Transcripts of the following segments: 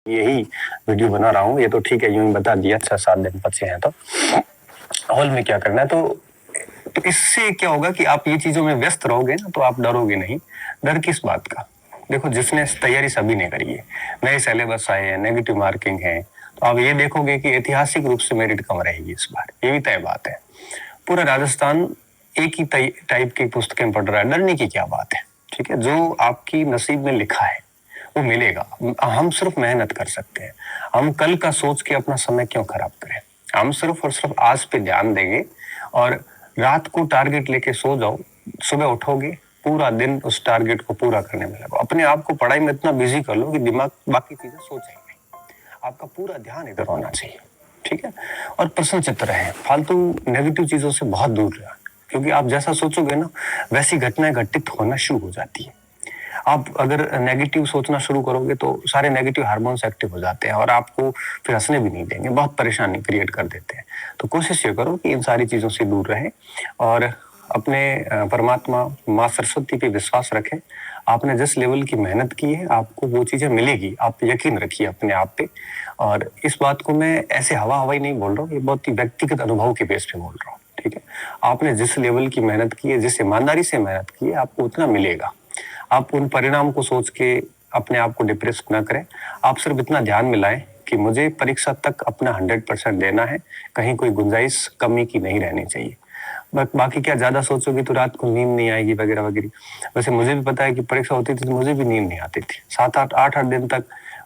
यही वीडियो बना रहा हूँ। ये तो ठीक है, यूं ही बता दिया 6-7 दिन बचे हैं तो हॉल में क्या करना है। तो इससे क्या होगा कि आप ये चीजों में व्यस्त रहोगे ना तो आप डरोगे नहीं। डर किस बात का? देखो, जिसने तैयारी सभी ने करी है, नए सिलेबस आए हैं, नेगेटिव मार्किंग है, तो आप ये देखोगे कि ऐतिहासिक रूप से मेरिट कम रहेगी इस बार, ये भी तय बात है। पूरा राजस्थान एक ही टाइप की पुस्तकें पढ़ रहा है, डरने की क्या बात है? ठीक है, जो आपकी नसीब में लिखा है वो मिलेगा। हम सिर्फ मेहनत कर सकते हैं। हम कल का सोच के अपना समय क्यों खराब करें? हम सिर्फ और सिर्फ आज पे ध्यान देंगे और रात को टारगेट लेके सो जाओ, सुबह उठोगे पूरा दिन उस टारगेट को पूरा करने में लगो। अपने आप को पढ़ाई में इतना बिजी कर लो कि दिमाग बाकी चीजें सोचे ही नहीं। आपका पूरा ध्यान इधर होना चाहिए, ठीक है? और प्रसन्न चित्त रहे, फालतू नेगेटिव चीजों से बहुत दूर रहें, क्योंकि आप जैसा सोचोगे ना वैसी घटनाएं घटित होना शुरू हो जाती है। आप अगर नेगेटिव सोचना शुरू करोगे तो सारे नेगेटिव हार्मोन्स एक्टिव हो जाते हैं और आपको फिर हंसने भी नहीं देंगे, बहुत परेशानी क्रिएट कर देते हैं। तो कोशिश ये करो कि इन सारी चीजों से दूर रहें और अपने परमात्मा माँ सरस्वती पे विश्वास रखें। आपने जिस लेवल की मेहनत की है आपको वो चीजें मिलेगी, आप यकीन रखिए अपने आप पे। और इस बात को मैं ऐसे हवा हवाई नहीं बोल रहा हूँ, ये बहुत ही व्यक्तिगत अनुभव के बेस पे बोल रहा हूँ, ठीक है? आपने जिस लेवल की मेहनत की है, जिस ईमानदारी से मेहनत की है, आपको उतना मिलेगा। आप उन परिणाम को सोच के अपने आप को डिप्रेस ना करें। आप सिर्फ इतना ध्यान में लाएं कि मुझे परीक्षा तक अपना 100% देना है, कहीं कोई गुंजाइश कमी की नहीं रहनी चाहिए। बाकी क्या ज्यादा सोचोगे तो रात को नींद नहीं आएगी वगैरह वगैरह। वैसे मुझे भी पता है कि परीक्षा होती थी तो मुझे भी नींद नहीं आती थी 7-8 दिन तक।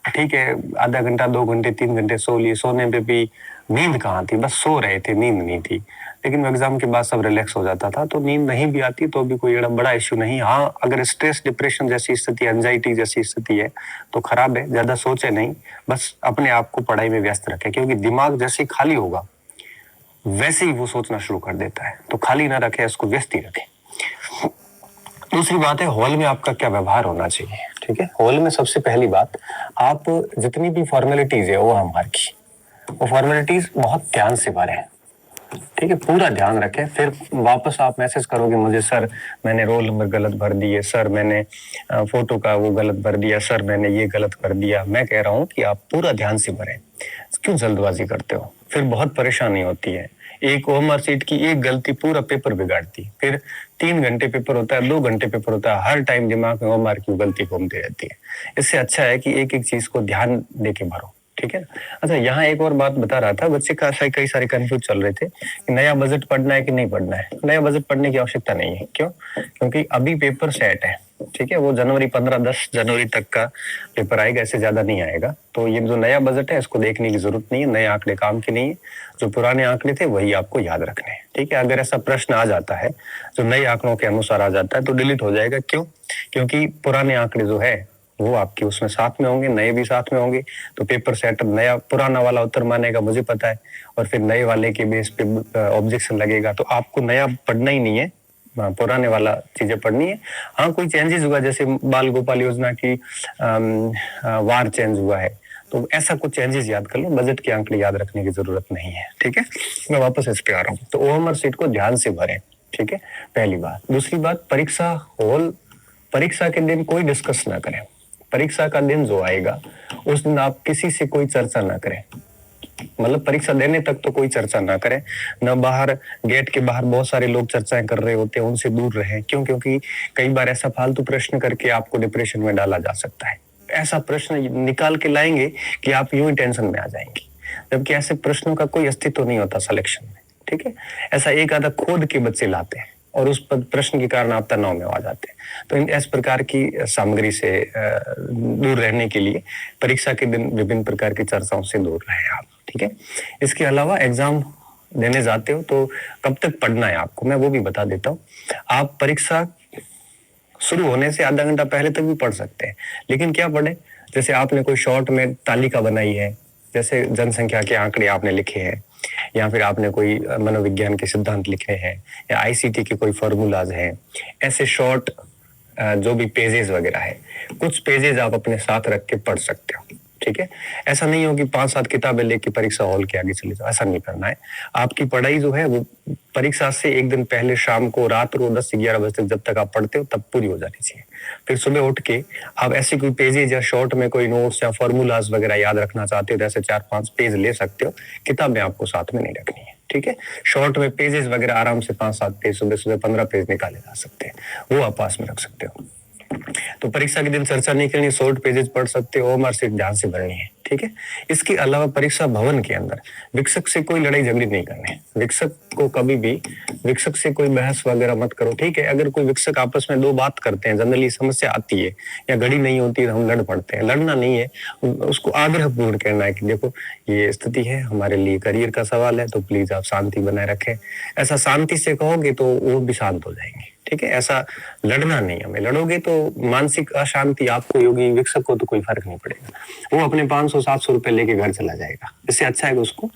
ठीक है, आधा घंटा 2 घंटे 3 घंटे सो लिए, सोने पे भी नींद कहाँ थी, बस सो रहे थे, नींद नहीं थी। लेकिन एग्जाम के बाद सब रिलैक्स हो जाता था, तो नींद नहीं भी आती तो भी कोई बड़ा इश्यू नहीं। हाँ, अगर स्ट्रेस डिप्रेशन जैसी स्थिति, एंजाइटी जैसी स्थिति है तो खराब है, ज्यादा सोचे नहीं, बस अपने आप को पढ़ाई में व्यस्त रखें, क्योंकि दिमाग जैसे खाली होगा वैसे ही वो सोचना शुरू कर देता है। तो खाली ना रखें, इसको व्यस्त ही रखें। दूसरी बात है, हॉल में आपका क्या व्यवहार होना चाहिए, ठीक है? हॉल में सबसे पहली बात, आप जितनी भी फॉर्मेलिटीज है वो हमार की, वो फॉर्मेलिटीज बहुत ध्यान से भरें, ठीक है? पूरा ध्यान रखें। फिर वापस आप मैसेज करोगे मुझे, सर मैंने रोल नंबर गलत भर दिए, सर मैंने फोटो का वो गलत भर दिया, सर मैंने ये गलत कर दिया। मैं कह रहा हूँ कि आप पूरा ध्यान से भरें, क्यों जल्दबाजी करते हो? फिर बहुत परेशानी होती है। एक ओएमआर सीट की एक गलती पूरा पेपर बिगाड़ती। फिर 3 घंटे पेपर होता है, 2 घंटे पेपर होता है, हर टाइम दिमाग में ओएमआर की गलती घूमती रहती है। इससे अच्छा है कि एक एक चीज को ध्यान देके भरो, ठीक है? अच्छा, यहाँ एक और बात बता रहा था, बच्चे कई सारे कंफ्यूज चल रहे थे कि नया बजट पढ़ना है कि नहीं पढ़ना है। नया बजट पढ़ने की आवश्यकता नहीं है। क्यों? क्योंकि अभी पेपर सेट है, ठीक है? वो जनवरी 15-10 जनवरी तक का पेपर आएगा, ऐसे ज्यादा नहीं आएगा। तो ये जो नया बजट है इसको देखने की जरूरत नहीं है, नए आंकड़े काम के नहीं है। जो पुराने आंकड़े थे वही आपको याद रखने हैं, ठीक है? अगर ऐसा प्रश्न आ जाता है जो नए आंकड़ों के अनुसार आ जाता है तो डिलीट हो जाएगा। क्यों? क्योंकि पुराने आंकड़े जो है वो आपके उसमें साथ में होंगे, नए भी साथ में होंगे। तो पेपर सेट नया पुराना वाला उत्तर मानेगा, मुझे पता है, और फिर नए वाले के बेस पे ऑब्जेक्शन लगेगा। तो आपको नया पढ़ना ही नहीं है, पुराने वाला चीजें पढ़नी है। हाँ, कोई चेंजेस हुआ, जैसे बाल गोपाल योजना की वार चेंज हुआ है, तो ऐसा कुछ चेंजेस याद कर लो, बजट के आंकड़े याद रखने की जरूरत नहीं है, ठीक है? मैं वापस इस पे आ रहा हूँ। तो ओएमआर सीट को ध्यान से भरें, ठीक है? पहली बात। दूसरी बात, परीक्षा हॉल, परीक्षा के दिन कोई डिस्कस ना करें। परीक्षा का दिन जो आएगा उस दिन आप किसी से कोई चर्चा ना करें, मतलब परीक्षा देने तक तो कोई चर्चा ना करें। न बाहर, गेट के बाहर बहुत सारे लोग चर्चाएं कर रहे होते हैं, उनसे दूर रहें। क्यों? क्योंकि कई बार ऐसा फालतू प्रश्न करके आपको डिप्रेशन में डाला जा सकता है। ऐसा प्रश्न निकाल के लाएंगे कि आप यूं ही टेंशन में आ जाएंगे, जबकि ऐसे प्रश्नों का कोई अस्तित्व नहीं होता सिलेक्शन में, ठीक है? ऐसा एक आधा खोद के बच्चे लाते हैं और उस प्रश्न के कारण आप तनाव में आ जाते हैं। तो इस प्रकार की सामग्री से दूर रहने के लिए परीक्षा के दिन विभिन्न प्रकार की चर्चाओं से दूर रहें आप, ठीक है? इसके अलावा एग्जाम देने जाते हो तो कब तक पढ़ना है आपको, मैं वो भी बता देता हूँ। आप परीक्षा शुरू होने से आधा घंटा पहले तक भी पढ़ सकते हैं, लेकिन क्या पढ़े? जैसे आपने कोई शॉर्ट में तालिका बनाई है, जैसे जनसंख्या के आंकड़े आपने लिखे हैं, या फिर आपने कोई मनोविज्ञान के सिद्धांत लिखे हैं, या आईसीटी के कोई फॉर्मूलाज हैं, ऐसे शॉर्ट जो भी पेजेस वगैरह है, कुछ पेजेस आप अपने साथ रख के पढ़ सकते हो, ठीक है? ऐसा नहीं हो कि 5-7 किताबें लेके परीक्षा हॉल के आगे चले जाओ, ऐसा नहीं करना है। आपकी पढ़ाई जो है वो परीक्षा से एक दिन पहले शाम को रात को 10 से 11 बजे तक जब तक आप पढ़ते हो तब पूरी हो जानी चाहिए। फिर सुबह उठ के आप ऐसे कोई पेजेज या शॉर्ट में कोई नोट्स या फॉर्मूलाज वगैरह याद रखना चाहते हो तो ऐसे 4-5 पेज ले सकते हो। किताब में आपको साथ में नहीं रखनी है, ठीक है। शॉर्ट में पेजेस वगैरह आराम से 5-7 पेज, सुबह सुबह 15 पेज निकाले जा सकते हैं, वो आप पास में रख सकते हो। तो परीक्षा के दिन चर्चा नहीं करनी, शॉर्ट पेजेस पढ़ सकते हो, मार्कशीट ध्यान से भरनी है, ठीक है। इसके अलावा परीक्षा भवन के अंदर शिक्षक से कोई लड़ाई झगड़ी नहीं करनी है। शिक्षक को कभी भी शिक्षक से कोई बहस वगैरह मत करो, ठीक है। अगर कोई शिक्षक आपस में दो बात करते हैं, जनरली समस्या आती है या घड़ी नहीं होती है, हम लड़ पड़ते हैं। लड़ना नहीं है, उसको आग्रह पूर्ण करना है कि देखो ये स्थिति है, हमारे लिए करियर का सवाल है, तो प्लीज आप शांति बनाए रखें। ऐसा शांति से कहोगे तो वो भी शांत हो जाएंगे, ठीक है। ऐसा लड़ना नहीं, हमें लड़ोगे तो मानसिक अशांति आपको होगी, शिक्षक को तो कोई फर्क नहीं पड़ेगा, वो अपने 500-700 रुपए लेके घर चला जाएगा। इससे अच्छा है कि उसको